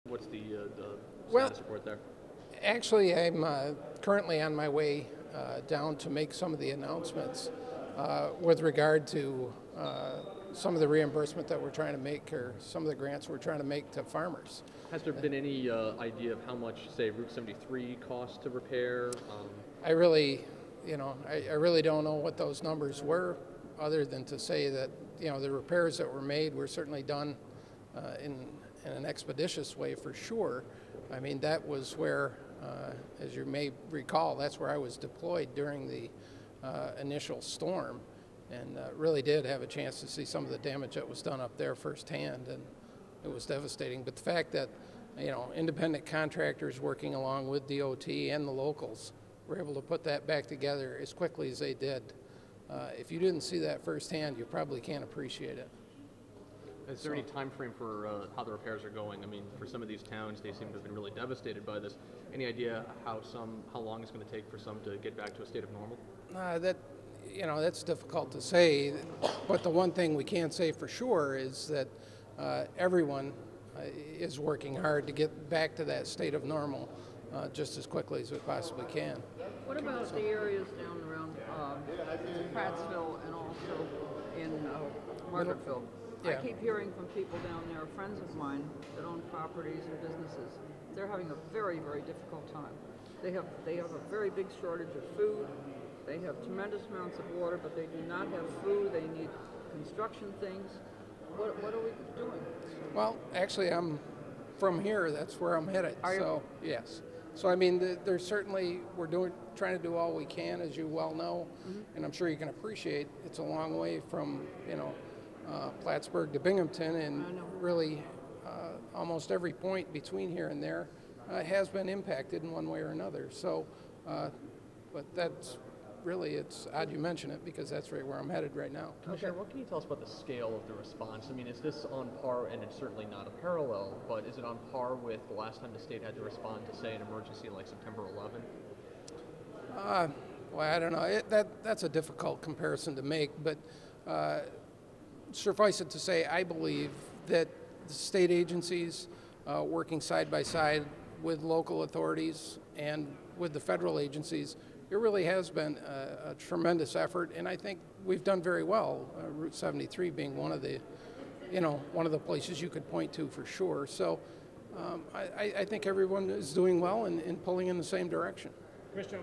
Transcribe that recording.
What's the Well, status report there? actually, I'm currently on my way down to make some of the announcements with regard to some of the reimbursement that we're trying to make, or some of the grants we're trying to make to farmers. Has there been any idea of how much, say, Route 73 costs to repair? I really, I really don't know what those numbers were, other than to say that, the repairs that were made were certainly done in an expeditious way for sure. I mean, that was where, as you may recall, that's where I was deployed during the initial storm, and really did have a chance to see some of the damage that was done up there firsthand, and it was devastating. But the fact that, independent contractors working along with DOT and the locals were able to put that back together as quickly as they did, if you didn't see that firsthand, you probably can't appreciate it. Is there any time frame for how the repairs are going? I mean, for some of these towns, they seem to have been really devastated by this. Any idea how long it's going to take for some to get back to a state of normal? That's difficult to say. But the one thing we can say for sure is that everyone is working hard to get back to that state of normal just as quickly as we possibly can. What about the areas down around Prattsville and also in Margaretville? Yeah. I keep hearing from people down there, friends of mine that own properties and businesses. They're having a very, very difficult time. They have a very big shortage of food. They have tremendous amounts of water, but they do not have food. They need construction things. What are we doing? Well, actually, I'm from here. That's where I'm headed. Are you? So yes. So I mean, there's certainly trying to do all we can, as you well know, and I'm sure you can appreciate. It's a long way from Plattsburgh to Binghamton, and really almost every point between here and there has been impacted in one way or another. So, but that's really, it's odd you mention it, because that's right where I'm headed right now. Commissioner, what can you tell us about the scale of the response? I mean, is this on par, and it's certainly not a parallel, but is it on par with the last time the state had to respond to, say, an emergency like September 11? Well, I don't know. That's a difficult comparison to make, but suffice it to say, I believe that the state agencies working side by side with local authorities and with the federal agencies, it really has been a tremendous effort, and I think we've done very well. Route 73 being one of the places you could point to for sure. So I think everyone is doing well and pulling in the same direction. Commissioner